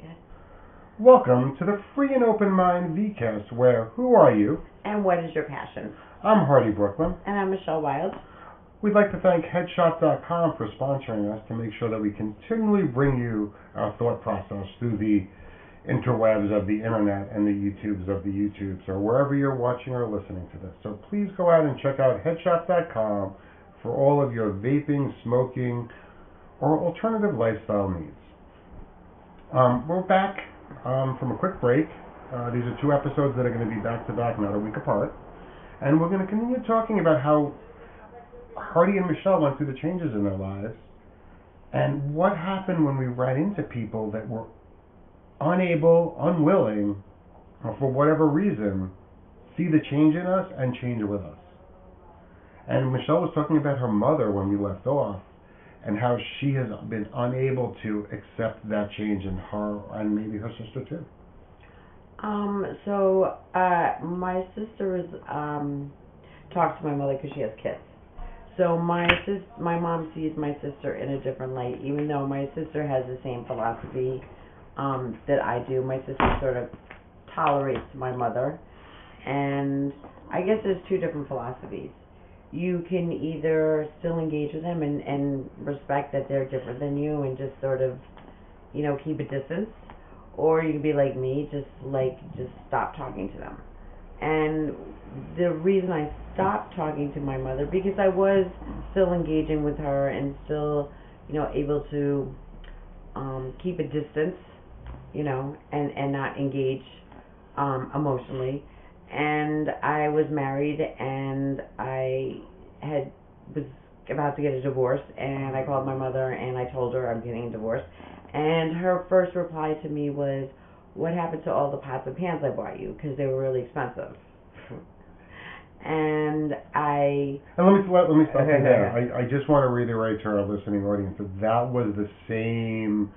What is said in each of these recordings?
Good. Welcome to the Free and Open Mind Vcast, where who are you? And what is your passion? I'm Hardy Brooklyn. And I'm Michelle Wild. We'd like to thank Headshot.com for sponsoring us to make sure that we continually bring you our thought process through the interwebs of the internet and the YouTubes of the YouTubes, or wherever you're watching or listening to this. So please go out and check out Headshot.com for all of your vaping, smoking, or alternative lifestyle needs. We're back from a quick break. These are two episodes that are going to be back to back, not a week apart. And we're going to continue talking about how Hardy and Michelle went through the changes in their lives and what happened when we ran into people that were unable, unwilling, or for whatever reason, see the change in us and change with us. And Michelle was talking about her mother when we left off, and how she has been unable to accept that change in her and maybe her sister too. My sister talks to my mother because she has kids. So my mom sees my sister in a different light, even though my sister has the same philosophy that I do. My sister sort of tolerates my mother, and I guess there's two different philosophies. You can either still engage with them and respect that they're different than you and just sort of, keep a distance, or you can be like me, just stop talking to them. And the reason I stopped talking to my mother, because I was still engaging with her and still, able to keep a distance, and not engage emotionally. And I was married, and I was about to get a divorce, and I called my mother and I told her I'm getting a divorce. And her first reply to me was, "What happened to all the pots and pans I bought you? Because they were really expensive." And let me stop you there. I just want to reiterate to our listening audience that was the same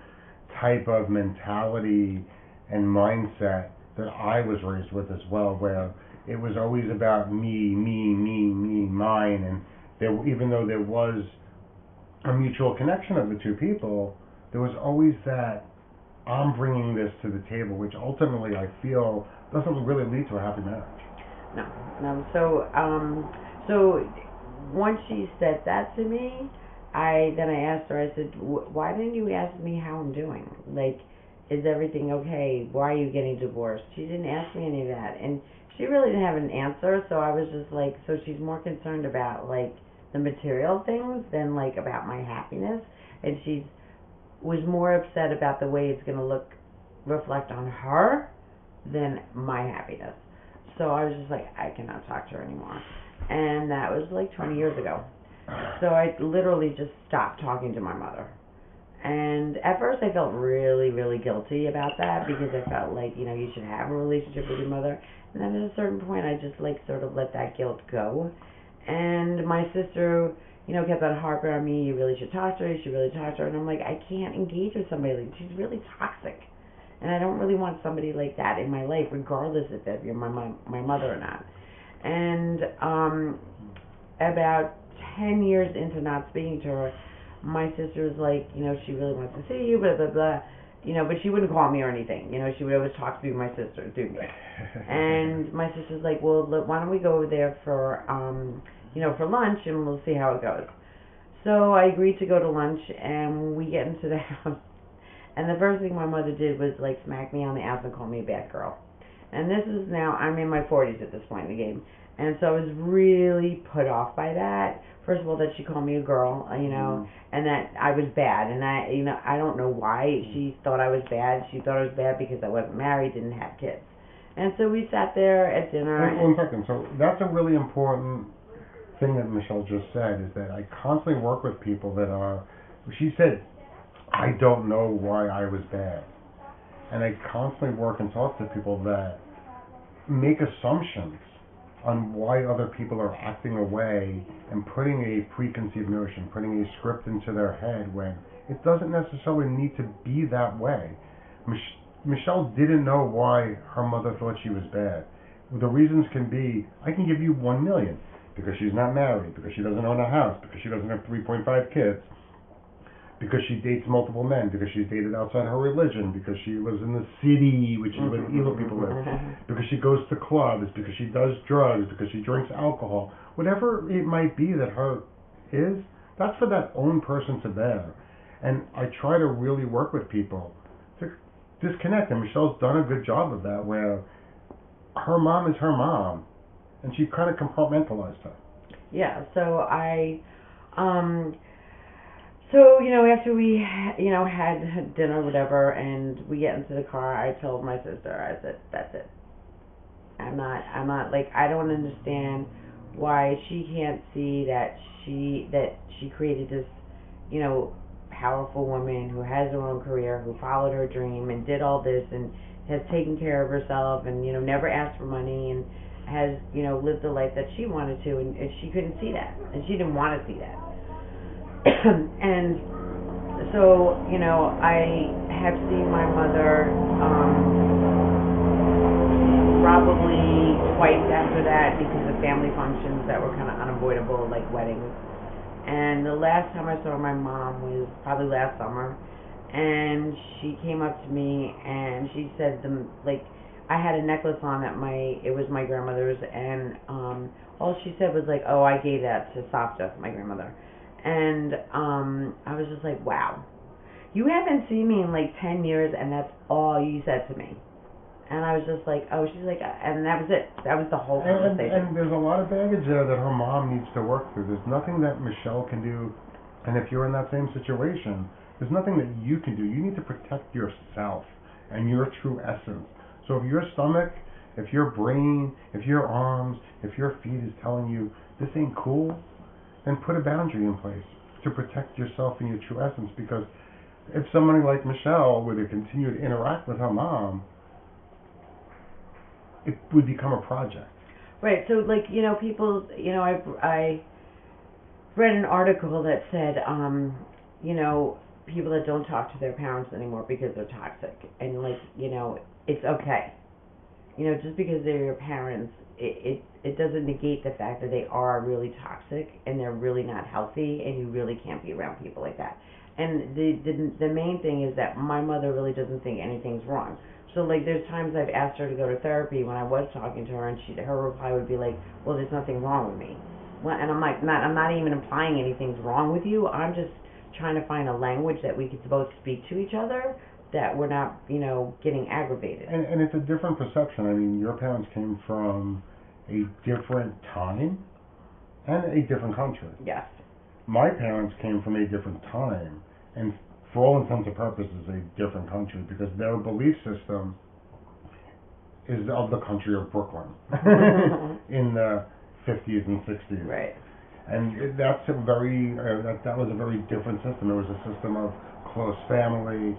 type of mentality and mindset that I was raised with as well, where it was always about me, mine, and even though there was a mutual connection of the two people, there was always that I'm bringing this to the table, which ultimately I feel doesn't really lead to a happy marriage. No. So once she said that to me, I asked her. I said, "Why didn't you ask me how I'm doing? Like, is everything okay? Why are you getting divorced?" She didn't ask me any of that, and she really didn't have an answer. So I was just like, so she's more concerned about the material things than about my happiness, and she was more upset about the way it's going to reflect on her than my happiness. So I was just like, I cannot talk to her anymore, and that was 20 years ago. So I literally just stopped talking to my mother. And at first I felt really, really guilty about that, because I felt like, you should have a relationship with your mother. And then at a certain point I just sort of let that guilt go. And my sister, kept on harping on me, you really should talk to her, you should really talk to her. And I'm like, I can't engage with somebody like that. She's really toxic. And I don't really want somebody like that in my life, regardless if you're my mother or not. And about 10 years into not speaking to her, my sister was like, she really wants to see you, blah, blah, blah. But she wouldn't call me or anything. She would always talk to my sister, through me. And my sister's like, well, look, why don't we go over there for lunch, and we'll see how it goes. So I agreed to go to lunch, and we get into the house. And the first thing my mother did was, smack me on the ass and call me a bad girl. And this is now, I'm in my 40s at this point in the game. And so I was really put off by that. First of all, that she called me a girl, and that I was bad. And I don't know why she thought I was bad. She thought I was bad because I wasn't married, didn't have kids. And so we sat there at dinner. One second. So that's a really important thing that Michelle just said, is that I constantly work with people that are, she said, I don't know why I was bad. And I constantly work and talk to people that make assumptions on why other people are acting away and putting a preconceived notion, putting a script into their head, when it doesn't necessarily need to be that way. Michelle didn't know why her mother thought she was bad. The reasons can be, I can give you 1 million, because she's not married, because she doesn't own a house, because she doesn't have 3.5 kids. because she dates multiple men, because she's dated outside her religion, because she lives in the city, which is where the evil people live, because she goes to clubs, because she does drugs, because she drinks alcohol, whatever it might be that her is, that's for that own person to bear. And I try to really work with people to disconnect, and Michelle's done a good job of that, where her mom is her mom, and she kind of compartmentalized her. Yeah, so so, after we, had dinner, whatever, and we get into the car, I told my sister, I said, that's it. I'm not, like, I don't understand why she can't see that she created this, powerful woman who has her own career, who followed her dream and did all this and has taken care of herself and, never asked for money and has, lived the life that she wanted to, and she couldn't see that, and she didn't want to see that. And so, I have seen my mother probably twice after that because of family functions that were kind of unavoidable, like weddings. And the last time I saw my mom was probably last summer, and she came up to me and she said, I had a necklace on that it was my grandmother's, and all she said was like, oh, I gave that to Safta, my grandmother. And I was just like, wow, you haven't seen me in like 10 years and that's all you said to me. And I was just like, oh, she's like, and that was it. That was the whole conversation. And there's a lot of baggage there that her mom needs to work through. There's nothing that Michelle can do, and if you're in that same situation, there's nothing that you can do. You need to protect yourself and your true essence. So if your stomach, if your brain, if your arms, if your feet is telling you this ain't cool, then put a boundary in place to protect yourself and your true essence. Because if somebody like Michelle were to continue to interact with her mom, it would become a project. Right. So, like, people, I read an article that said, people that don't talk to their parents anymore because they're toxic, and it's okay. Just because they're your parents, it doesn't negate the fact that they are really toxic and they're really not healthy, and you really can't be around people like that. And the main thing is that my mother really doesn't think anything's wrong. So, like, there's times I've asked her to go to therapy when I was talking to her, and her reply would be like, well, there's nothing wrong with me. Well, and I'm like, I'm not even implying anything's wrong with you. I'm just trying to find a language that we could both speak to each other, that we're not, getting aggravated. And it's a different perception. I mean, your parents came from a different time and a different country. Yes. My parents came from a different time, and for all intents and purposes, a different country, because their belief system is of the country of Brooklyn in the 50s and 60s. Right. And that's a very that was a very different system. It was a system of close family.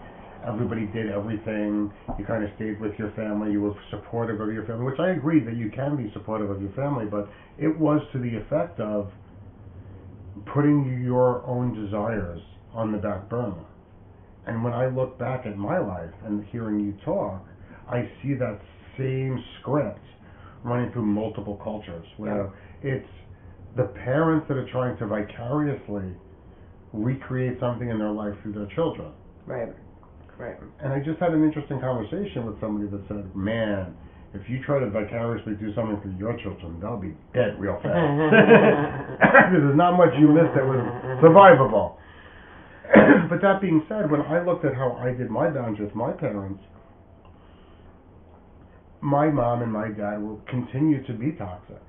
Everybody did everything. You kind of stayed with your family. You were supportive of your family, which I agree that you can be supportive of your family, but it was to the effect of putting your own desires on the back burner. And when I look back at my life and hearing you talk, I see that same script running through multiple cultures, where it's the parents that are trying to vicariously recreate something in their life through their children. Right. Right. And I just had an interesting conversation with somebody that said, man, if you try to vicariously do something for your children, they'll be dead real fast. There's not much you missed that was survivable. But that being said, when I looked at how I did my boundaries with my parents, my mom and my dad will continue to be toxic.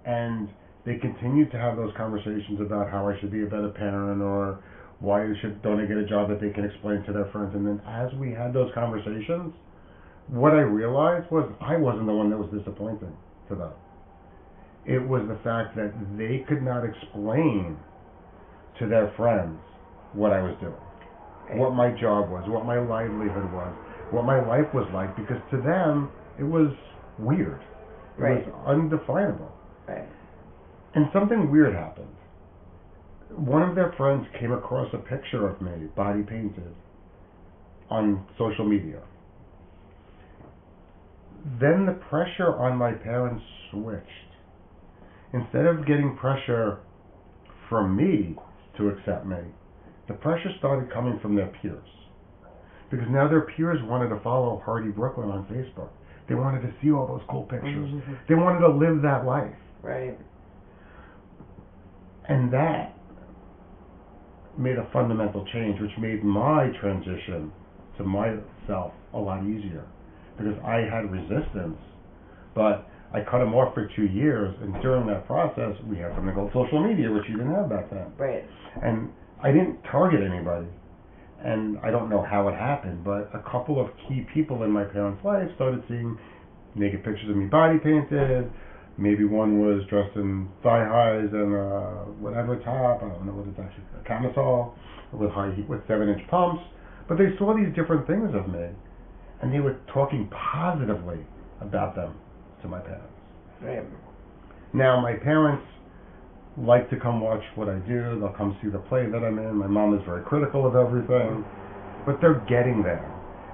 And they continue to have those conversations about how I should be a better parent, or why don't I get a job that they can explain to their friends. And then as we had those conversations, what I realized was I wasn't the one that was disappointing to them. It was the fact that they could not explain to their friends what I was doing, what my job was, what my livelihood was, what my life was like, because to them it was weird. It was undefinable. Right. And something weird happened. One of their friends came across a picture of me, body painted, on social media. Then the pressure on my parents switched. Instead of getting pressure from me to accept me, the pressure started coming from their peers. Because now their peers wanted to follow Hardy Brooklyn on Facebook. They wanted to see all those cool pictures. Mm-hmm. They wanted to live that life. Right. And that made a fundamental change, which made my transition to myself a lot easier. Because I had resistance, but I cut them off for 2 years, and during that process, we had something called social media, which you didn't have back then. Right. And I didn't target anybody. And I don't know how it happened, but a couple of key people in my parents' life started seeing naked pictures of me body painted. Maybe one was dressed in thigh highs and whatever top, I don't know what it's actually, a camisole with 7-inch pumps. But they saw these different things of me, and they were talking positively about them to my parents. Right. Now, my parents like to come watch what I do. They'll come see the play that I'm in. My mom is very critical of everything, but they're getting there.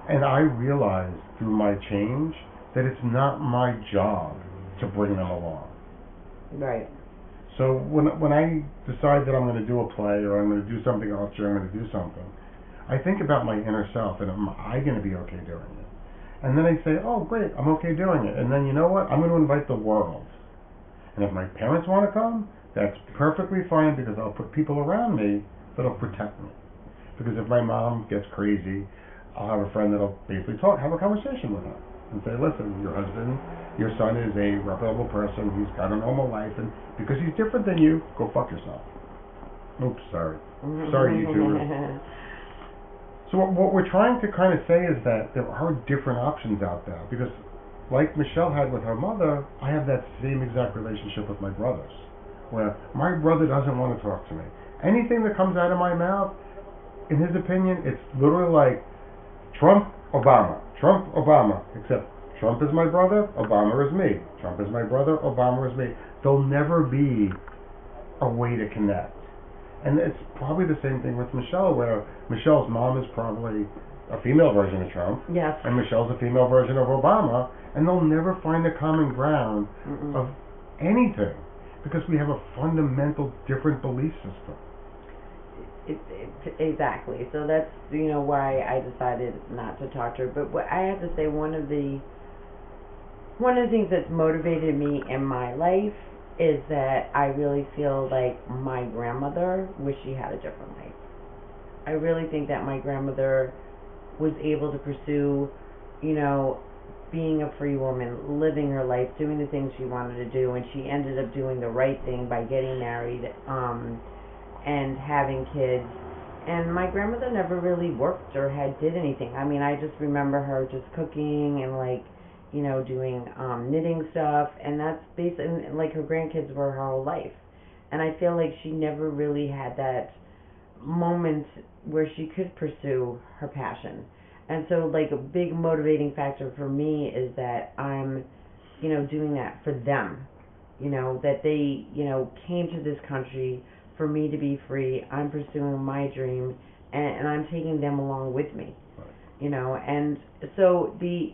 And I realize through my change that it's not my job to bring them along. Right. So when I decide that I'm going to do a play, or I'm going to do something else, or I'm going to do something, I think about my inner self, and am I going to be okay doing it? And then I say, oh great, I'm okay doing it. And then you know what? I'm going to invite the world. And if my parents want to come, that's perfectly fine, because I'll put people around me that'll protect me. Because if my mom gets crazy, I'll have a friend that'll basically have a conversation with her and say, listen, your son is a reputable person, he's got a normal life, and because he's different than you, go fuck yourself. Oops, sorry. Sorry, YouTubers. So what we're trying to kind of say is that there are different options out there, because like Michelle had with her mother, I have that same exact relationship with my brothers, where my brother doesn't want to talk to me. Anything that comes out of my mouth, in his opinion, it's literally like Trump, Obama, except Trump is my brother, Obama is me. Trump is my brother, Obama is me. There'll never be a way to connect. And it's probably the same thing with Michelle, where Michelle's mom is probably a female version of Trump, yes, and Michelle's a female version of Obama, and they'll never find a common ground of anything, because we have a fundamental different belief system. Exactly. So that's why I decided not to talk to her. But what I have to say, one of the things that's motivated me in my life is that I really feel like my grandmother wished she had a different life. I really think that my grandmother was able to pursue, being a free woman, living her life, doing the things she wanted to do, and she ended up doing the right thing by getting married and having kids. And my grandmother never really worked or did anything. I mean, I just remember her just cooking and doing knitting stuff, and that's basically like her grandkids were her whole life. And I feel like she never really had that moment where she could pursue her passion. And so like a big motivating factor for me is that I'm doing that for them, that they came to this country for me to be free. I'm pursuing my dream, and I'm taking them along with me. And so the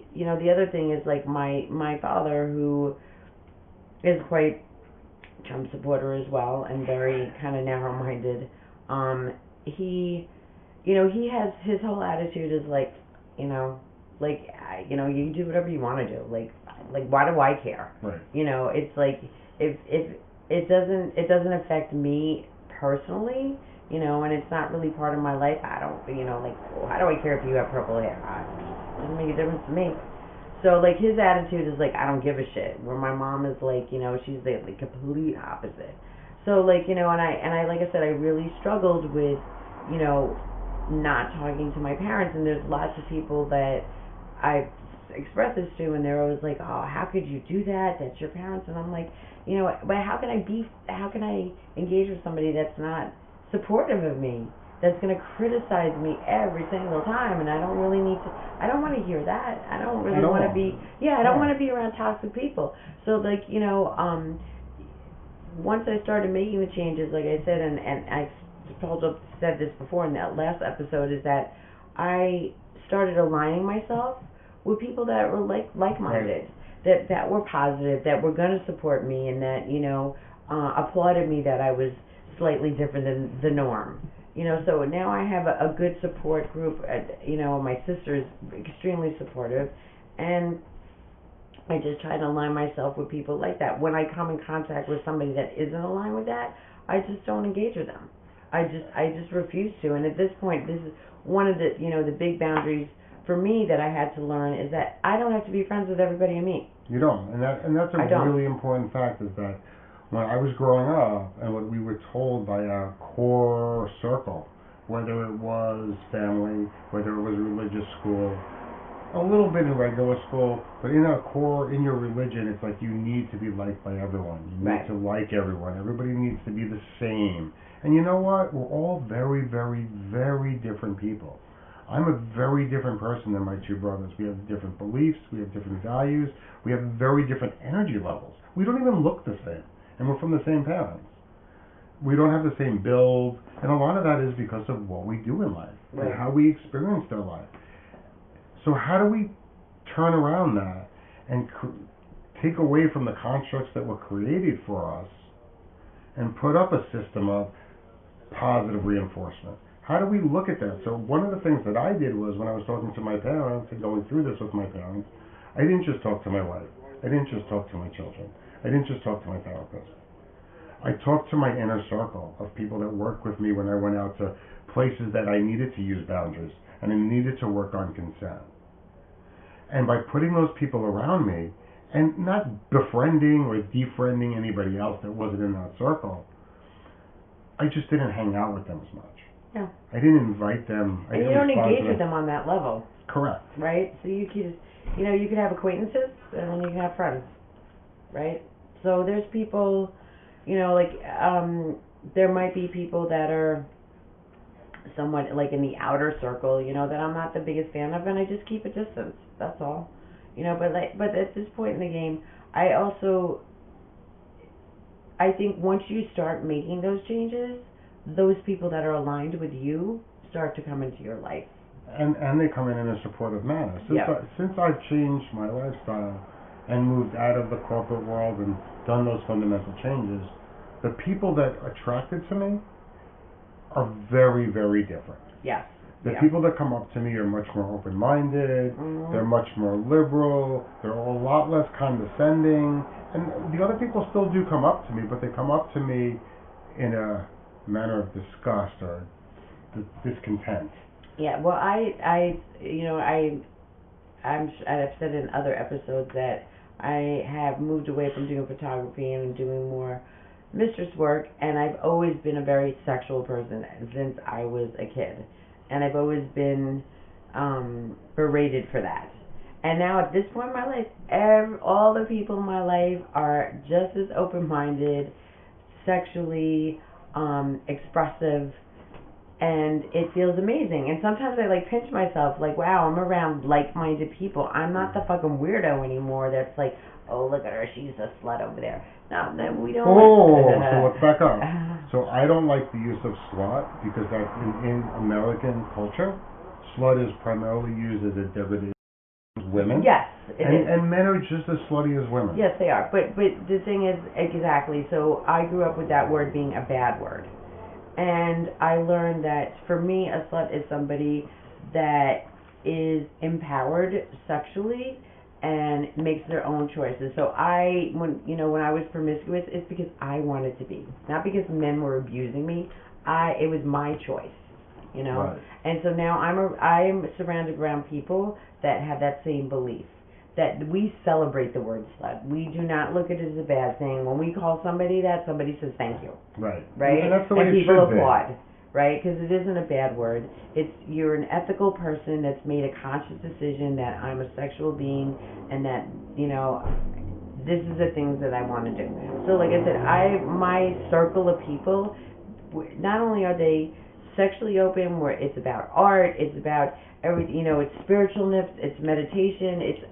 other thing is like my father, who is quite Trump supporter as well and very kind of narrow-minded. He has his whole attitude is like, you do whatever you want to do. Like why do I care? Right. It's like if it doesn't affect me personally. And it's not really part of my life. I don't, how do I care if you have purple hair? It doesn't make a difference to me. So, like, his attitude is, like, I don't give a shit. Where my mom is, like, she's the complete opposite. So, like, and I, like I said, I really struggled with, not talking to my parents. And there's lots of people that I've expressed this to, and they're always like, oh, how could you do that? That's your parents. And I'm like, but how can I engage with somebody that's not supportive of me, that's going to criticize me every single time? And I don't really I don't want to hear that. I don't really want to be, I don't want to be around toxic people. So like, once I started making the changes, like I said, and I said this before in that last episode, is that I started aligning myself with people that were like-minded, right, that were positive, that were going to support me, and that, applauded me that I was slightly different than the norm. So now I have a good support group. My sister is extremely supportive, and I just try to align myself with people like that. When I come in contact with somebody that isn't aligned with that, I just don't engage with them. I just refuse to. And at this point, this is one of the big boundaries for me that I had to learn is that I don't have to be friends with everybody I meet. You don't, and that's a really important fact, is that when I was growing up and what we were told by our core circle, whether it was family, whether it was religious school, a little bit in regular school, but in our core, in your religion, it's like you need to be liked by everyone. You need to like everyone. Everybody needs to be the same. And you know what? We're all very, very, very different people. I'm a very different person than my two brothers. We have different beliefs, we have different values, we have very different energy levels. We don't even look the same, and we're from the same parents. We don't have the same build, and a lot of that is because of what we do in life and how we experienced our life. So how do we turn around that and take away from the constructs that were created for us and put up a system of positive reinforcement? How do we look at that? So one of the things that I did was, when I was talking to my parents and going through this with my parents, I didn't just talk to my wife. I didn't just talk to my children. I didn't just talk to my therapist. I talked to my inner circle of people that worked with me when I went out to places that I needed to use boundaries and I needed to work on consent. And by putting those people around me and not befriending or defriending anybody else that wasn't in that circle, I just didn't hang out with them as much. Yeah. I didn't invite them. And you don't engage with them on that level. Correct. Right? So you could have acquaintances and then you can have friends. Right? So there's people, there might be people that are somewhat like in the outer circle, that I'm not the biggest fan of, and I just keep a distance. That's all. But at this point in the game, I think once you start making those changes, those people that are aligned with you start to come into your life. And they come in a supportive manner. Since I've changed my lifestyle and moved out of the corporate world and done those fundamental changes, the people that attracted to me are very, very different. Yes. The people that come up to me are much more open-minded, they're much more liberal, they're a lot less condescending, and the other people still do come up to me, but they come up to me in a manner of disgust or discontent. Yeah, well, I've said in other episodes that I have moved away from doing photography and doing more mistress work, and I've always been a very sexual person since I was a kid, and I've always been berated for that. And now at this point in my life, all the people in my life are just as open-minded, sexually expressive, and it feels amazing. And sometimes I pinch myself, wow, I'm around like-minded people. I'm not the fucking weirdo anymore that's like, oh, look at her, she's a slut over there. No, we don't. So let's back up. So I don't like the use of slut because that in American culture, slut is primarily used as a degradation of women. Yes, it is. And men are just as slutty as women. Yes, they are. But the thing is, exactly, so I grew up with that word being a bad word. And I learned that for me, a slut is somebody that is empowered sexually and makes their own choices. So when I was promiscuous, it's because I wanted to be, not because men were abusing me. It was my choice, Right. And so now I'm surrounded around people that have that same belief, that we celebrate the word slut. We do not look at it as a bad thing. When we call somebody that, somebody says thank you. Right. Right? And that's the way and it people should applaud. Be. Right? Because it isn't a bad word. You're an ethical person that's made a conscious decision that I'm a sexual being and that, this is the things that I want to do. So like I said, my circle of people, not only are they sexually open, where it's about art, it's about everything, it's spiritualness, it's meditation, it's,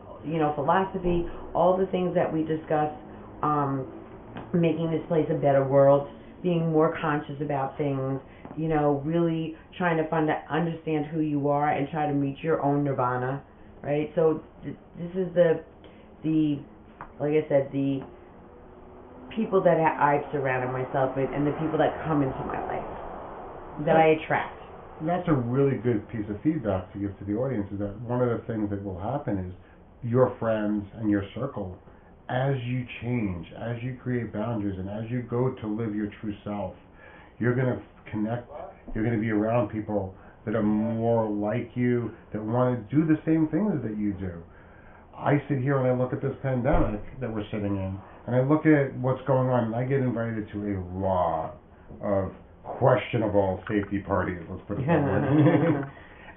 philosophy, all the things that we discuss, making this place a better world, being more conscious about things, really trying to understand who you are and try to reach your own nirvana, right? So this is the like I said, the people that I've surrounded myself with and the people that come into my life. that I attract. That's a really good piece of feedback to give to the audience, is that one of the things that will happen is your friends and your circle, as you change, as you create boundaries, and as you go to live your true self, you're going to connect, you're going to be around people that are more like you, that want to do the same things that you do. I sit here and I look at this pandemic that we're sitting in, and I look at what's going on, and I get invited to a lot of questionable safety parties, let's put it that way.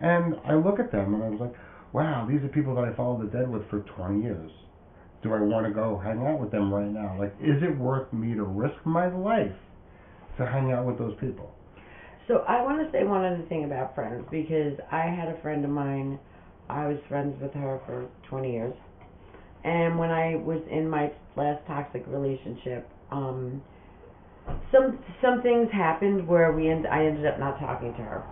And I look at them and I was like, wow, these are people that I followed the dead with for 20 years. Do I want to go hang out with them right now? Like, is it worth me to risk my life to hang out with those people? So I want to say one other thing about friends, because I had a friend of mine, I was friends with her for 20 years, and when I was in my last toxic relationship, some things happened where I ended up not talking to her.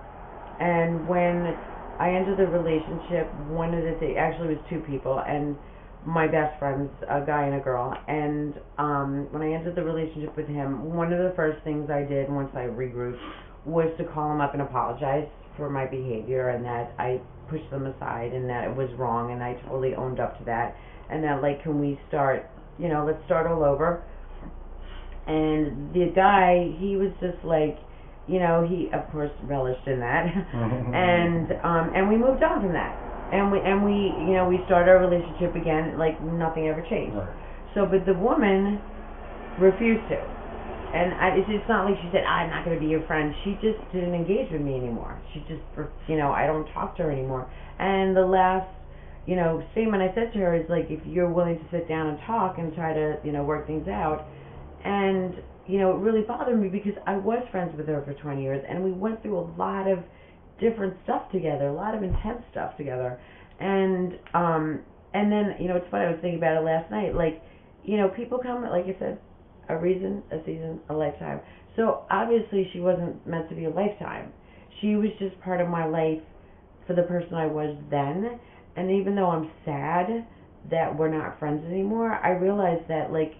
And when I ended the relationship, one of the things, actually it was two people, and my best friends, a guy and a girl, and when I ended the relationship with him, one of the first things I did once I regrouped was to call him up and apologize for my behavior, and that I pushed them aside, and that it was wrong, and I totally owned up to that, and that, like, can we start, let's start all over. And the guy, he was just like, he of course relished in that, and we moved on from that, and we started our relationship again, like nothing ever changed. Right. So, but the woman refused to, and it's not like she said, I'm not going to be your friend. She just didn't engage with me anymore. She just, I don't talk to her anymore. And the last, statement I said to her is like, if you're willing to sit down and talk and try to, work things out. And, it really bothered me because I was friends with her for 20 years, and we went through a lot of different stuff together, a lot of intense stuff together. And then, it's funny, I was thinking about it last night, like, people come, like I said, a reason, a season, a lifetime. So obviously she wasn't meant to be a lifetime. She was just part of my life for the person I was then. And even though I'm sad that we're not friends anymore, I realized that, like,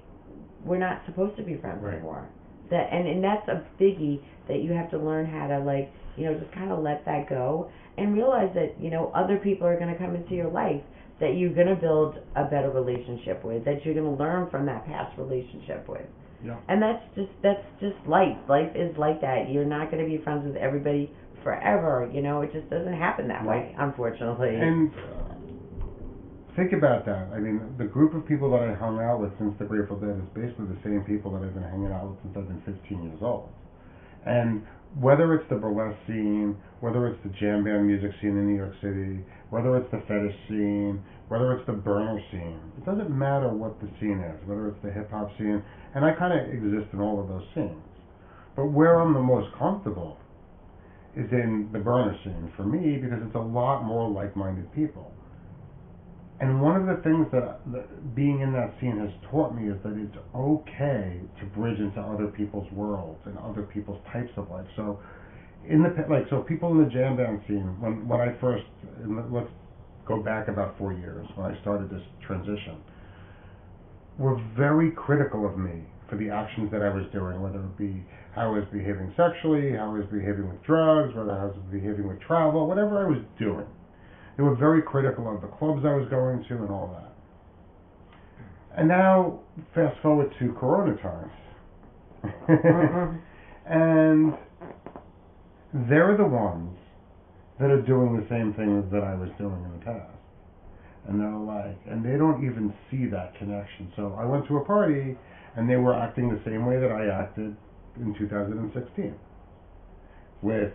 we're not supposed to be friends anymore. That and that's a biggie, that you have to learn how to, like, just kind of let that go and realize that, other people are going to come into your life that you're going to build a better relationship with, that you're going to learn from that past relationship with. Yeah. And that's just life. Life is like that. You're not going to be friends with everybody forever. It just doesn't happen that way, unfortunately. And think about that. I mean, the group of people that I hung out with since the Grateful Dead is basically the same people that I've been hanging out with since I've been 15 years old. And whether it's the burlesque scene, whether it's the jam band music scene in New York City, whether it's the fetish scene, whether it's the burner scene, it doesn't matter what the scene is, whether it's the hip-hop scene, and I kind of exist in all of those scenes. But where I'm the most comfortable is in the burner scene for me, because it's a lot more like-minded people. And one of the things that being in that scene has taught me is that it's okay to bridge into other people's worlds and other people's types of life. So, so people in the jam band scene, when I first, let's go back about 4 years when I started this transition, were very critical of me for the actions that I was doing, whether it be how I was behaving sexually, how I was behaving with drugs, whether I was behaving with travel, whatever I was doing. They were very critical of the clubs I was going to and all that. And now, fast forward to Corona times. And they're the ones that are doing the same things that I was doing in the past. And they're like, and they don't even see that connection. So I went to a party, and they were acting the same way that I acted in 2016. With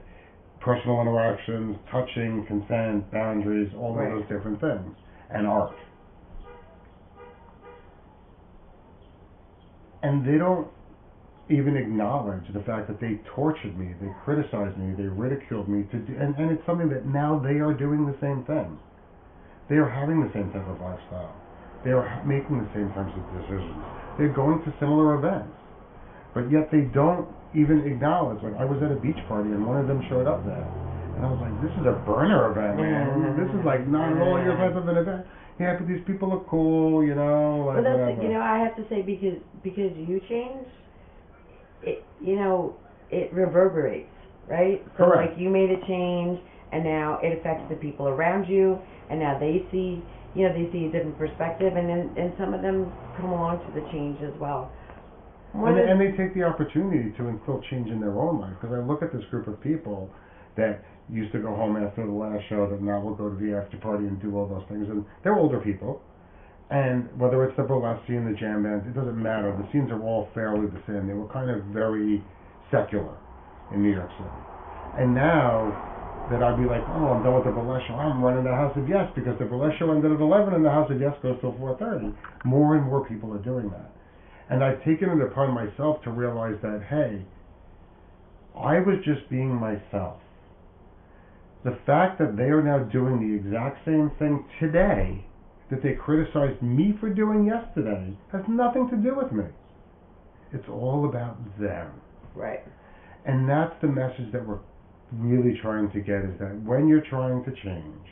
personal interactions, touching, consent, boundaries, all of those different things, and art. And they don't even acknowledge the fact that they tortured me, they criticized me, they ridiculed me, and it's something that now they are doing the same thing. They are having the same type of lifestyle. They are making the same types of decisions. They're going to similar events. But yet they don't even acknowledge. Like, I was at a beach party and one of them showed up there. And I was like, this is a burner event, man. This is like not at all your type of an event. Yeah, but these people are cool, like, well, that's whatever. I have to say, because you change, it reverberates. right? So Correct. like you made a change, and now it affects the people around you, and now they see, they see a different perspective, and then and some of them come along to the change as well. And they take the opportunity to instill change in their own life. Because I look at this group of people that used to go home after the last show that now will go to the after party and do all those things. And they're older people. And whether it's the burlesque scene, the jam bands, it doesn't matter. The scenes are all fairly the same. They were kind of very secular in New York City. And now that I'd be like, oh, I'm done with the burlesque show, I'm running the House of Yes, because the burlesque show ended at 11 and the House of Yes goes till 4:30. More and more people are doing that. And I've taken it upon myself to realize that, hey, I was just being myself. The fact that they are now doing the exact same thing today that they criticized me for doing yesterday has nothing to do with me. It's all about them. Right. And that's the message that we're really trying to get, is that when you're trying to change,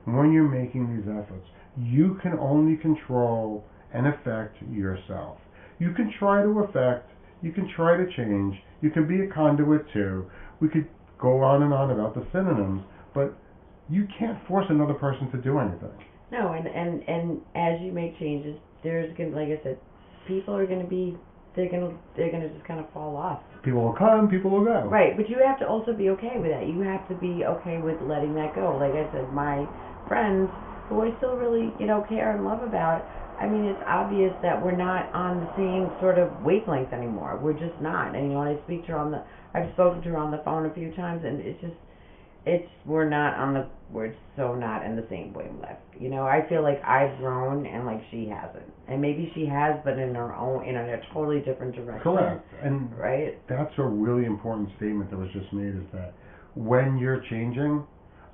when you're making these efforts, you can only control and affect yourself. You can try to affect, you can try to change, you can be a conduit too. We could go on and on about the synonyms, but you can't force another person to do anything. No, and as you make changes, there's gonna, like I said, people are gonna be, they're gonna just kind of fall off. People will come, people will go. Right, but you have to also be okay with that. You have to be okay with letting that go. Like I said, my friends, who I still really, care and love about, I mean, it's obvious that we're not on the same sort of wavelength anymore. We're just not. And when I speak to her I've spoken to her on the phone a few times, and we're so not in the same wavelength. I feel like I've grown and like she hasn't. And maybe she has, but in a totally different direction. Correct. And right? That's a really important statement that was just made, is that when you're changing,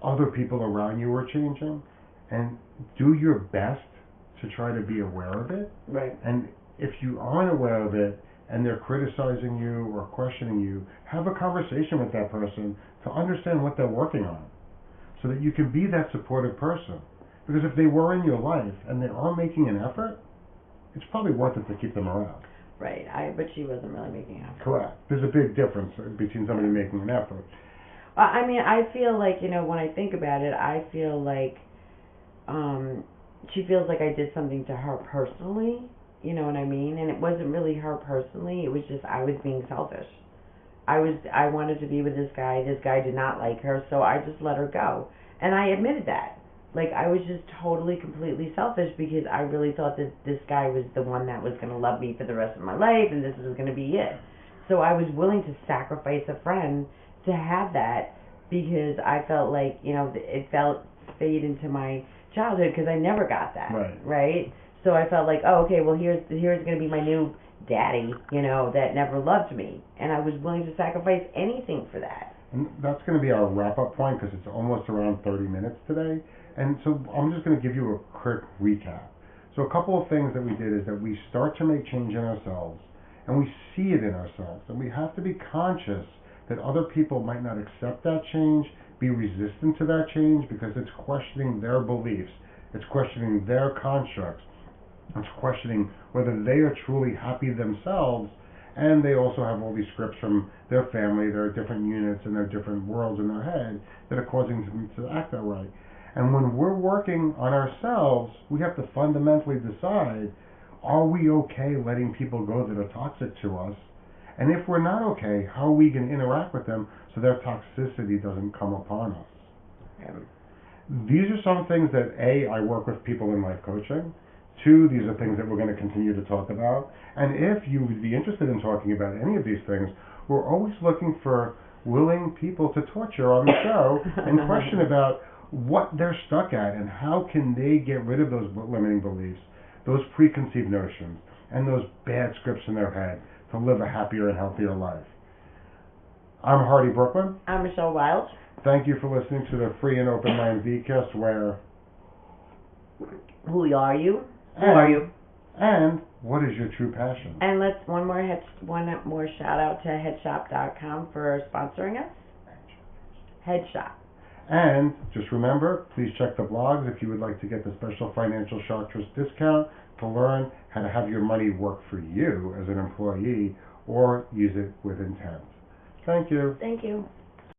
other people around you are changing, and do your best to try to be aware of it. Right. And if you aren't aware of it and they're criticizing you or questioning you, have a conversation with that person to understand what they're working on, so that you can be that supportive person. Because if they were in your life and they are making an effort, it's probably worth it to keep them around. Right. But she wasn't really making an effort. Correct. There's a big difference between somebody making an effort. I mean, I feel like, when I think about it, I feel like she feels like I did something to her personally, you know what I mean? And it wasn't really her personally, it was just I was being selfish. I wanted to be with this guy did not like her, so I just let her go. And I admitted that. Like, I was just totally, completely selfish, because I really thought that this guy was the one that was going to love me for the rest of my life, and this was going to be it. So I was willing to sacrifice a friend to have that, because I felt like, it felt fade into my childhood, because I never got that. Right? So I felt like, oh, okay, well, here's going to be my new daddy, that never loved me. And I was willing to sacrifice anything for that. And that's going to be our wrap-up point, because it's almost around 30 minutes today. And so I'm just going to give you a quick recap. So a couple of things that we did is that we start to make change in ourselves, and we see it in ourselves. And we have to be conscious that other people might not accept that change, be resistant to that change, because it's questioning their beliefs. It's questioning their constructs. It's questioning whether they are truly happy themselves, and they also have all these scripts from their family, their different units, and their different worlds in their head that are causing them to act that way. And when we're working on ourselves, we have to fundamentally decide, are we okay letting people go that are toxic to us? And if we're not okay, how are we going to interact with them so their toxicity doesn't come upon us? These are some things that, A, I work with people in life coaching. 2, these are things that we're going to continue to talk about. And if you would be interested in talking about any of these things, we're always looking for willing people to torture on the show and question about what they're stuck at and how can they get rid of those limiting beliefs, those preconceived notions, and those bad scripts in their head to live a happier and healthier life. I'm Hardy Brooklyn. I'm Michelle Wild. Thank you for listening to the Free and Open Mind Vcast, where... Who are you? Who are you? And what is your true passion? And let's one more shout out to headshop.com for sponsoring us. Headshop. And just remember, please check the blogs if you would like to get the special financial shark trust discount to learn how to have your money work for you as an employee or use it with intent. Thank you. Thank you.